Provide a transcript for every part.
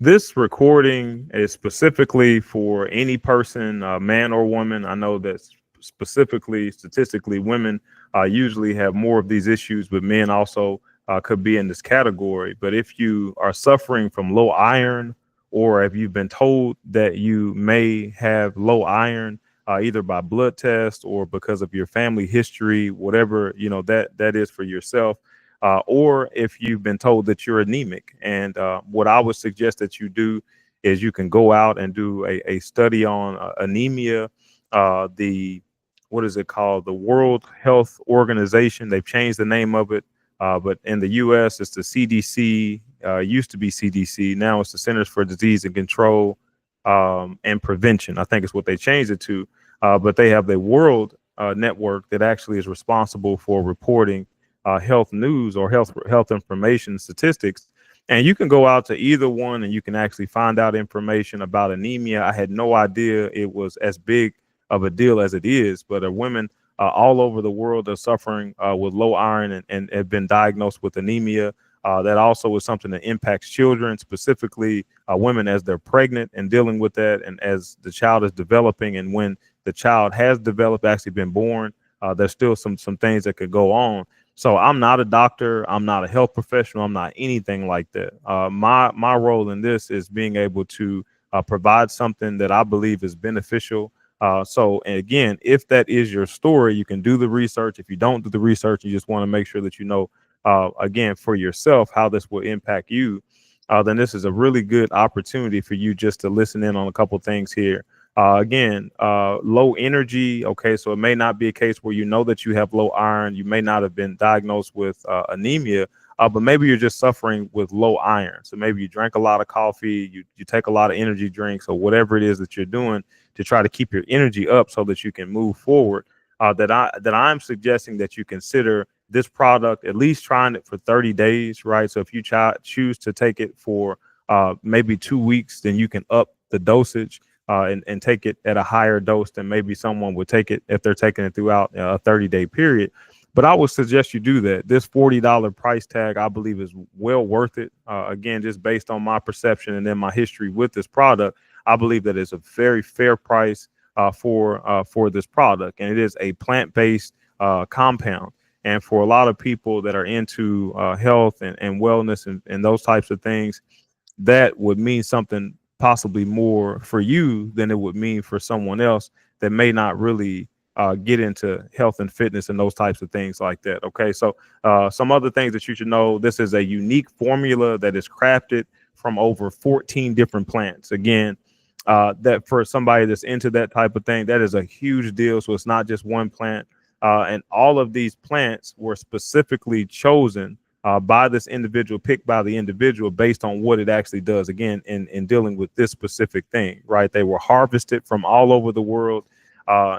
This recording is specifically for any person, man or woman. I know that specifically, statistically, women usually have more of these issues, but men also could be in this category. But if you are suffering from low iron, or if you've been told that you may have low iron, either by blood test or because of your family history, whatever that is for yourself, or if you've been told that you're anemic. And what I would suggest that you do is you can go out and do a study on anemia. The What is it called? The World Health Organization. They've changed the name of it, but in the U.S. it's the CDC. Used to be CDC. Now it's the Centers for Disease and Control and Prevention. I think it's what they changed it to. But they have the World Network that actually is responsible for reporting health news or health information statistics. And you can go out to either one and you can actually find out information about anemia. I had no idea it was as big of a deal as it is, but women all over the world are suffering with low iron and have been diagnosed with anemia. That also is something that impacts children, specifically women as they're pregnant and dealing with that, and as the child is developing, and when the child has developed, actually been born, there's still some things that could go on. So I'm not a doctor. I'm not a health professional. I'm not anything like that. My role in this is being able to provide something that I believe is beneficial. So, and again, if that is your story, you can do the research. If you don't do the research, you just want to make sure that you know, again, for yourself, how this will impact you. Then this is a really good opportunity for you just to listen in on a couple things here. Again, low energy. Okay, so it may not be a case where you know that you have low iron. You may not have been diagnosed with anemia, but maybe you're just suffering with low iron. So maybe you drank a lot of coffee, you take a lot of energy drinks, or whatever it is that you're doing to try to keep your energy up so that you can move forward. I'm suggesting that you consider this product, at least trying it for 30 days, right? So if you choose to take it for maybe 2 weeks, then you can up the dosage and take it at a higher dose than maybe someone would take it if they're taking it throughout a 30-day period. But I would suggest you do that. This $40 price tag, I believe, is well worth it. Again, just based on my perception and then my history with this product, I believe that it's a very fair price for this product, and it is a plant-based compound. And for a lot of people that are into health and wellness and those types of things, that would mean something possibly more for you than it would mean for someone else that may not really get into health and fitness and those types of things like that. Okay, so some other things that you should know: this is a unique formula that is crafted from over 14 different plants. Again, that for somebody that's into that type of thing, that is a huge deal. So it's not just one plant, and all of these plants were specifically chosen by this individual, picked by the individual based on what it actually does. Again, in dealing with this specific thing, right? They were harvested from all over the world.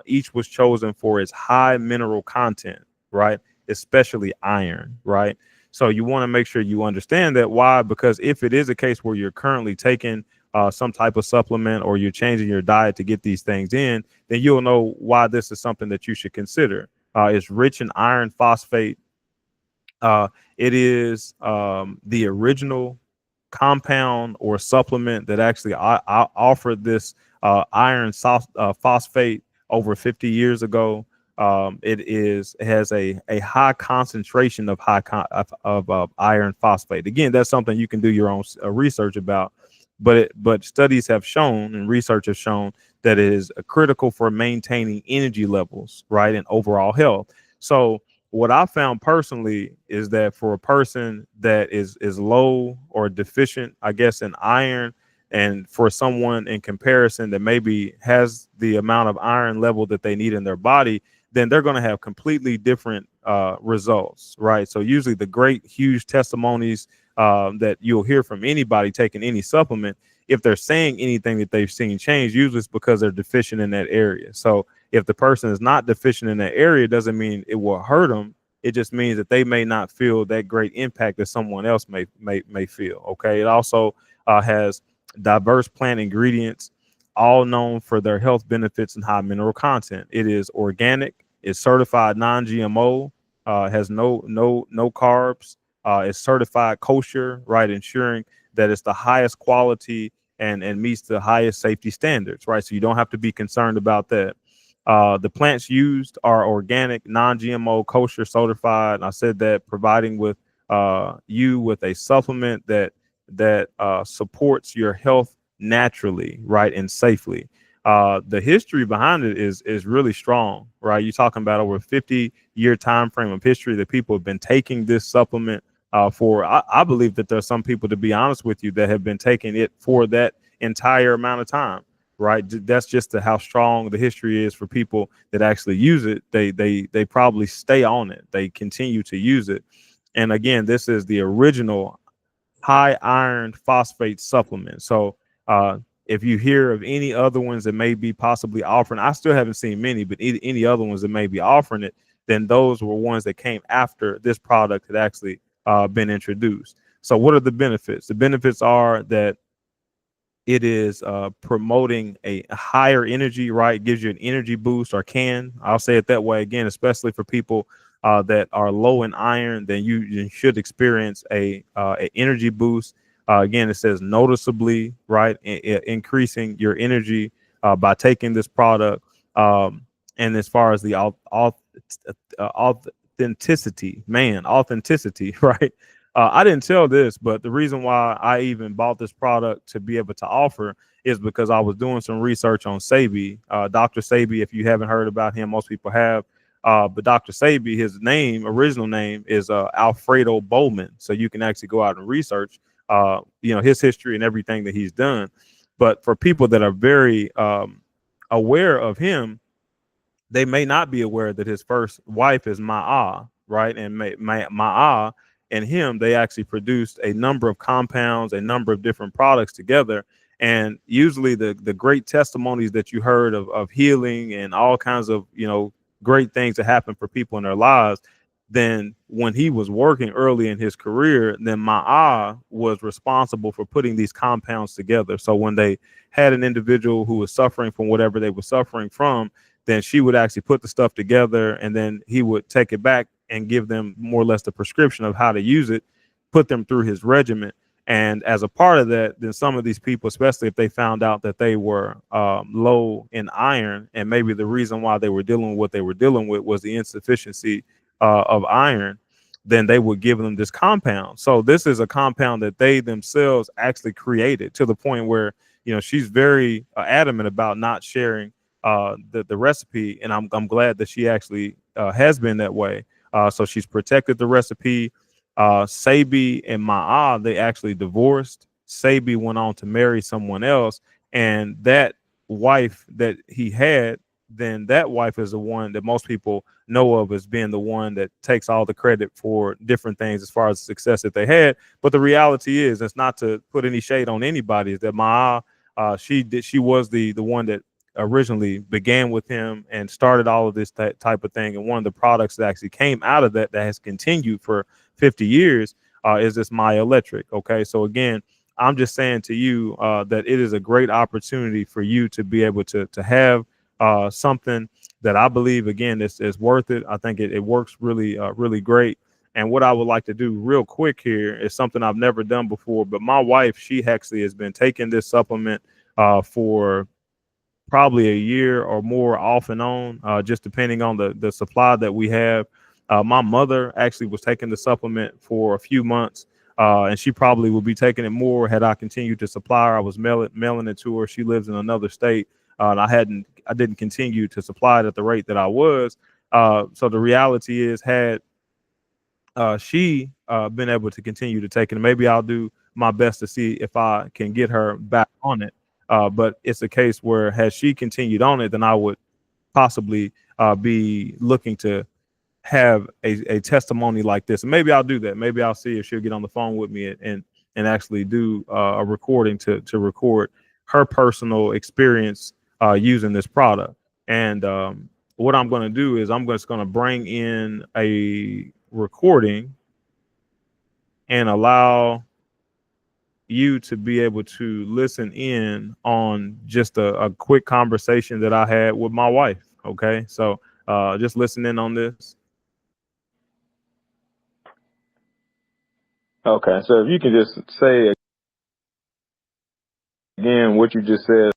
Each was chosen for its high mineral content, right? Especially iron, right? So you want to make sure you understand that. Why? Because if it is a case where you're currently taking some type of supplement, or you're changing your diet to get these things in, then you'll know why this is something that you should consider. It's rich in iron phosphate. It is the original compound or supplement that actually I offered this phosphate over 50 years ago. It has a high concentration of iron phosphate. Again, that's something you can do your own research about. But studies have shown, and research has shown, that it is critical for maintaining energy levels, right, and overall health. So what I found personally is that for a person that is low or deficient, I guess, in iron, and for someone in comparison that maybe has the amount of iron level that they need in their body, then they're going to have completely different results, right? So usually the great, huge testimonies that you'll hear from anybody taking any supplement, if they're saying anything that they've seen change, usually it's because they're deficient in that area. So if the person is not deficient in that area, it doesn't mean it will hurt them. It just means that they may not feel that great impact that someone else may feel. Okay. It also has diverse plant ingredients, all known for their health benefits and high mineral content. It is organic. It's certified non-GMO. Has no carbs. It's certified kosher, right, ensuring that it's the highest quality and meets the highest safety standards, right? So you don't have to be concerned about that. The plants used are organic, non-GMO, kosher certified. I said that, providing with you with a supplement that supports your health naturally, right, and safely. The history behind it is really strong, right? You're talking about over a 50-year time frame of history that people have been taking this supplement for. I believe that there's some people, to be honest with you, that have been taking it for that entire amount of time, right? That's just how strong the history is for people that actually use it. They probably stay on it. They continue to use it. And again, this is the original high iron phosphate supplement. So if you hear of any other ones that may be possibly offering, I still haven't seen many, but any other ones that may be offering it, then those were ones that came after this product had actually been introduced. So what are the benefits? The benefits are that it is promoting a higher energy, right? It gives you an energy boost, or can. I'll say it that way again, especially for people that are low in iron, then you should experience a energy boost. Again, it says noticeably, right? Increasing your energy by taking this product. And as far as the authenticity, man, authenticity, right? I didn't tell this, but the reason why I even bought this product to be able to offer is because I was doing some research on Sebi, Dr. Sebi. If you haven't heard about him, most people have. But Dr. Sebi, his original name is Alfredo Bowman. So you can actually go out and research, his history and everything that he's done. But for people that are very aware of him, they may not be aware that his first wife is Ma'a, right? And Ma'a and him, they actually produced a number of compounds, a number of different products together. And usually the great testimonies that you heard of healing and all kinds of, great things that happen for people in their lives, then when he was working early in his career, then Ma'a was responsible for putting these compounds together. So when they had an individual who was suffering from whatever they were suffering from, then she would actually put the stuff together, and then he would take it back and give them more or less the prescription of how to use it, put them through his regimen. And as a part of that, then some of these people, especially if they found out that they were low in iron, and maybe the reason why they were dealing with what they were dealing with was the insufficiency of iron, then they would give them this compound. So this is a compound that they themselves actually created, to the point where, she's very adamant about not sharing the recipe, and I'm glad that she actually has been that way. So she's protected the recipe. Sebi and Ma'a, they actually divorced. Sebi went on to marry someone else, and that wife that he had, then that wife is the one that most people know of as being the one that takes all the credit for different things as far as the success that they had. But the reality is, it's not to put any shade on anybody, is that Ma'a, she was the one that originally began with him and started all of this type of thing. And one of the products that actually came out of that has continued for 50 years is this Myoelectric. Okay, so again, I'm just saying to you that it is a great opportunity for you to be able to have something that I believe, again, is worth it. I think it works really, really great. And what I would like to do real quick here is something I've never done before. But my wife, she actually has been taking this supplement for probably a year or more, off and on, just depending on the supply that we have. My mother actually was taking the supplement for a few months, and she probably would be taking it more had I continued to supply her. I was mailing it to her. She lives in another state, and I didn't continue to supply it at the rate that I was. So the reality is, had she been able to continue to take it, maybe I'll do my best to see if I can get her back on it. But it's a case where, had she continued on it, then I would possibly be looking to have a testimony like this. And maybe I'll do that. Maybe I'll see if she'll get on the phone with me and actually do a recording to record her personal experience using this product. And what I'm going to do is I'm just going to bring in a recording and allow you to be able to listen in on just a quick conversation that I had with my wife. Okay, so just listen in on this. Okay, so if you can just say again, what you just said,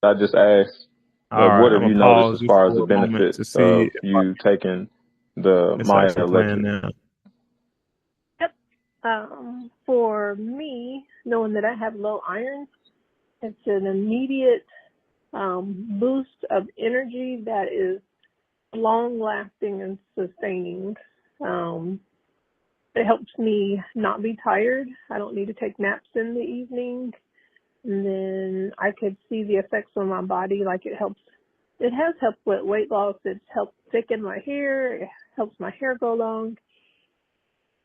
I just asked, All right, what I'm have gonna you noticed pause as you far as the for a moment benefit to see of if you taking the it's Maya actually playing Electric? now. Yep. For me, knowing that I have low iron, it's an immediate boost of energy that is long lasting and sustaining. Um, it helps me not be tired. I don't need to take naps in the evening. And then I could see the effects on my body. Like it has helped with weight loss. It's helped thicken my hair. It helps my hair grow long,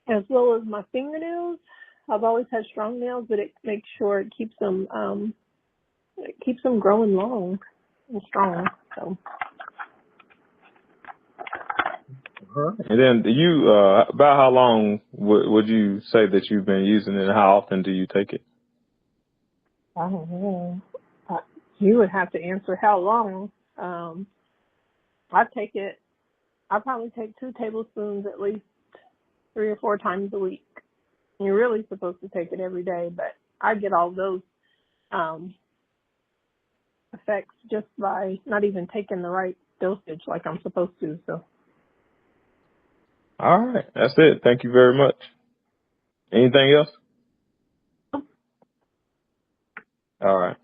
as well as my fingernails. I've always had strong nails, but it makes sure it keeps them growing long and strong. So And then you, about how long would you say that you've been using it, and how often do you take it? I don't know. You would have to answer how long. Um, I take it. I probably take 2 tablespoons at least 3 or 4 times a week. You're really supposed to take it every day, but I get all those um, effects just by not even taking the right dosage like I'm supposed to. So All right, that's it. Thank you very much. Anything else? All right.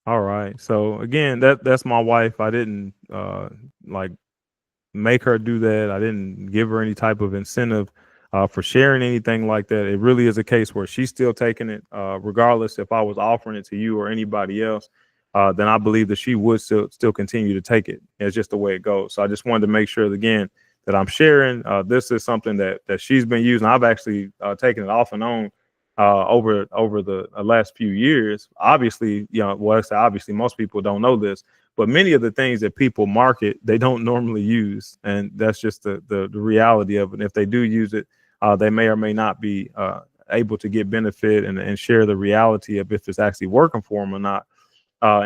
All right. So again, that's my wife. I didn't like make her do that. I didn't give her any type of incentive for sharing anything like that. It really is a case where she's still taking it, regardless if I was offering it to you or anybody else. Then I believe that she would still continue to take it. It's just the way it goes. So I just wanted to make sure again that I'm sharing. This is something that she's been using. I've actually taken it off and on over the last few years. Obviously, well, I say obviously most people don't know this, but many of the things that people market, they don't normally use, and that's just the reality of it. And if they do use it, they may or may not be able to get benefit and share the reality of if it's actually working for them or not.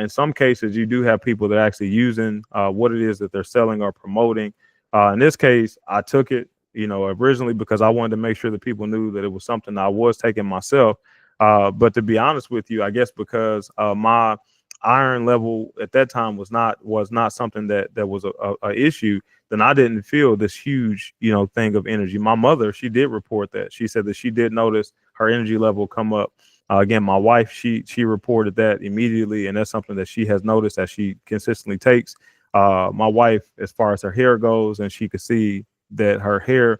In some cases, you do have people that are actually using what it is that they're selling or promoting. In this case, I took it, originally because I wanted to make sure that people knew that it was something I was taking myself. But to be honest with you, I guess because my iron level at that time was not something that was a issue, then I didn't feel this huge, thing of energy. My mother, she did report that. She said that she did notice her energy level come up. Again, my wife, she reported that immediately, and that's something that she has noticed that she consistently takes. My wife, as far as her hair goes, and she could see that her hair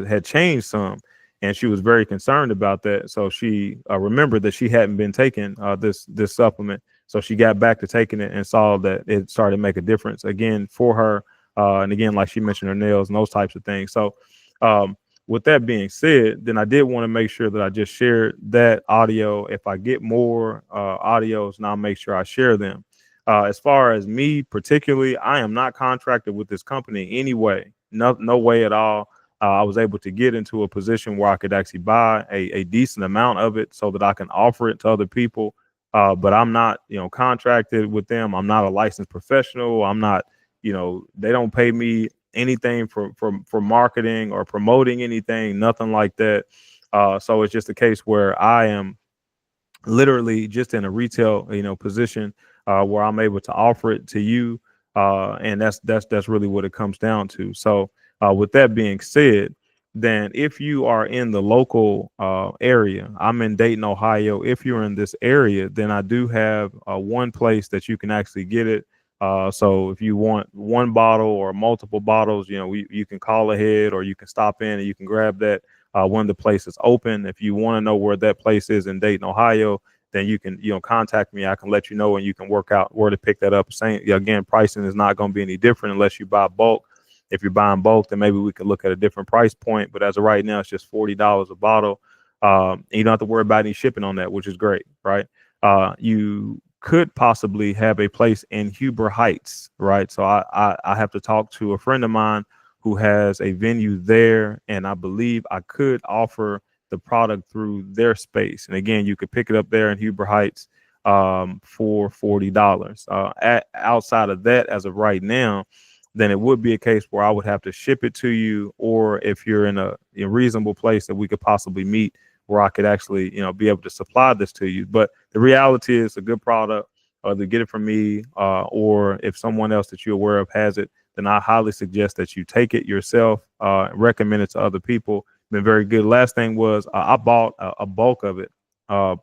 had changed some, and she was very concerned about that. So she remembered that she hadn't been taking this supplement. So she got back to taking it and saw that it started to make a difference again for her. And again, like she mentioned, her nails and those types of things. So um, with that being said, then I did want to make sure that I just shared that audio. If I get more audios, and I'll make sure I share them. As far as me particularly, I am not contracted with this company anyway. No way at all. I was able to get into a position where I could actually buy a decent amount of it so that I can offer it to other people. But I'm not, contracted with them. I'm not a licensed professional. I'm not, they don't pay me anything for marketing or promoting anything, nothing like that. So it's just a case where I am literally just in a retail position where I'm able to offer it to you, and that's really what it comes down to. So with that being said, then if you are in the local area, I'm in Dayton, Ohio. If you're in this area, then I do have one place that you can actually get it. So if you want one bottle or multiple bottles, you can call ahead or you can stop in and you can grab that when the place is open. If you want to know where that place is in Dayton, Ohio, then you can contact me. I can let you know and you can work out where to pick that up. Same again, pricing is not going to be any different unless you buy bulk. If you're buying bulk, then maybe we can look at a different price point. But as of right now, it's just $40 a bottle. And you don't have to worry about any shipping on that, which is great, right? You could possibly have a place in Huber Heights, right? So I have to talk to a friend of mine who has a venue there, and I believe I could offer the product through their space. And again, you could pick it up there in Huber Heights for $40. Outside of that, as of right now, then it would be a case where I would have to ship it to you, or if you're in a reasonable place that we could possibly meet, where I could actually, be able to supply this to you. But the reality is, a good product, to get it from me, or if someone else that you're aware of has it, then I highly suggest that you take it yourself, recommend it to other people. Been very good. Last thing was, I bought a bulk of it. I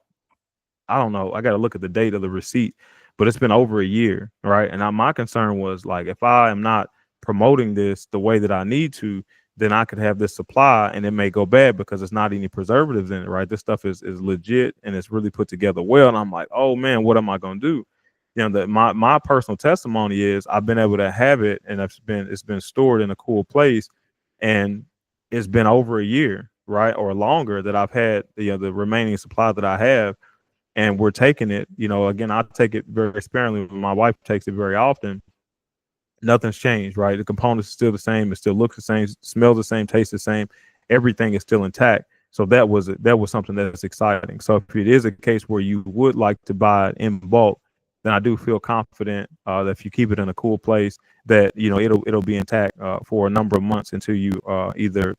don't know. I got to look at the date of the receipt, but it's been over a year, right? And my concern was, like, if I am not promoting this the way that I need to, then I could have this supply and it may go bad because it's not any preservatives in it, right? This stuff is legit and it's really put together well. And I'm like, oh man, what am I gonna do? My personal testimony is I've been able to have it, and it's been stored in a cool place, and it's been over a year, right, or longer, that I've had the remaining supply that I have, and we're taking it. Again, I take it very sparingly. My wife takes it very often. Nothing's changed, right? The components are still the same. It still looks the same, smells the same, tastes the same. Everything is still intact. So that was something that's exciting. So if it is a case where you would like to buy it in bulk, then I do feel confident that if you keep it in a cool place, that it'll be intact for a number of months until you either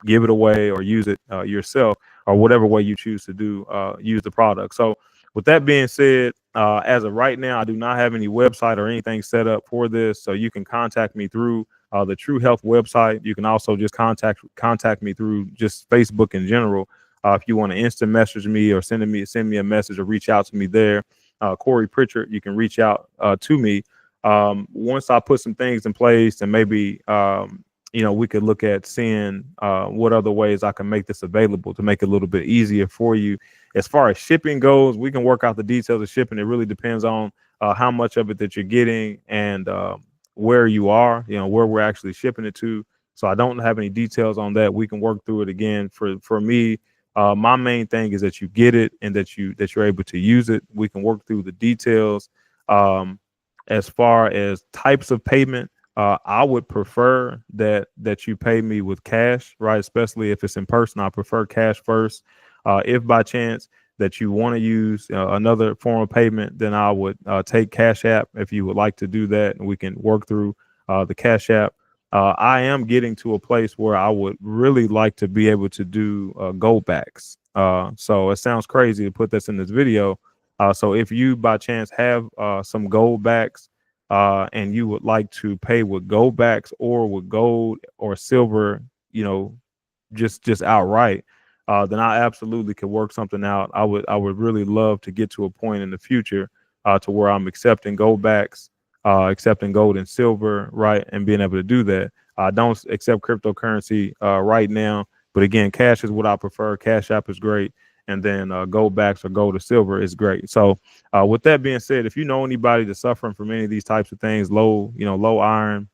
give it away or use it yourself, or whatever way you choose to do use the product. So with that being said, as of right now, I do not have any website or anything set up for this. So you can contact me through the True Health website. You can also just contact me through just Facebook in general. If you want to instant message me or send me a message or reach out to me there, Corey Pritchard, you can reach out to me. Once I put some things in place, and maybe we could look at seeing what other ways I can make this available to make it a little bit easier for you. As far as shipping goes, we can work out the details of shipping. It really depends on how much of it that you're getting, and where you are, where we're actually shipping it to. So I don't have any details on that. We can work through it again. For me, my main thing is that you get it and that you're able to use it. We can work through the details. As far as types of payment, I would prefer that you pay me with cash, right? Especially if it's in person, I prefer cash first. If by chance that you want to use another form of payment, then I would take Cash App if you would like to do that, and we can work through the Cash App. I am getting to a place where I would really like to be able to do gold backs. So it sounds crazy to put this in this video. So if you by chance have some gold backs, and you would like to pay with gold backs or with gold or silver, just outright, then I absolutely could work something out. I would really love to get to a point in the future to where I'm accepting gold backs, accepting gold and silver, right, and being able to do that. I don't accept cryptocurrency right now, but again, cash is what I prefer. Cash App is great, and then gold backs or gold or silver is great. So with that being said, if you know anybody that's suffering from any of these types of things, low iron,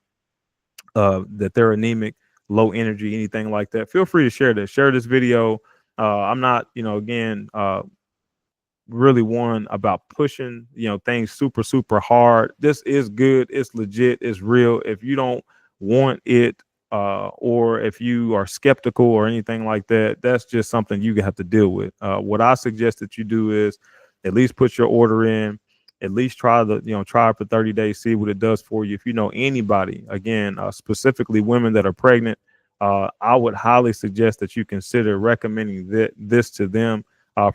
that they're anemic, low energy, anything like that, feel free to share this. Share this video. I'm not, again, really one about pushing, things super, super hard. This is good. It's legit. It's real. If you don't want it, or if you are skeptical or anything like that, that's just something you have to deal with. What I suggest that you do is at least put your order in, at least try it for 30 days, see what it does for you. If you know anybody, again, specifically women that are pregnant, I would highly suggest that you consider recommending this to them,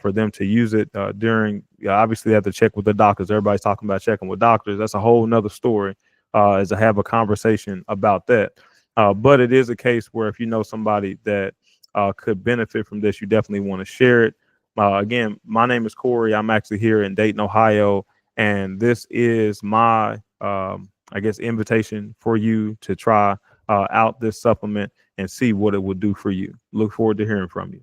for them to use it during, obviously they have to check with the doctors. Everybody's talking about checking with doctors. That's a whole nother story, is to have a conversation about that. But it is a case where if you know somebody that could benefit from this, you definitely want to share it. Again, my name is Corey. I'm actually here in Dayton, Ohio, and this is my, invitation for you to try out this supplement and see what it will do for you. Look forward to hearing from you.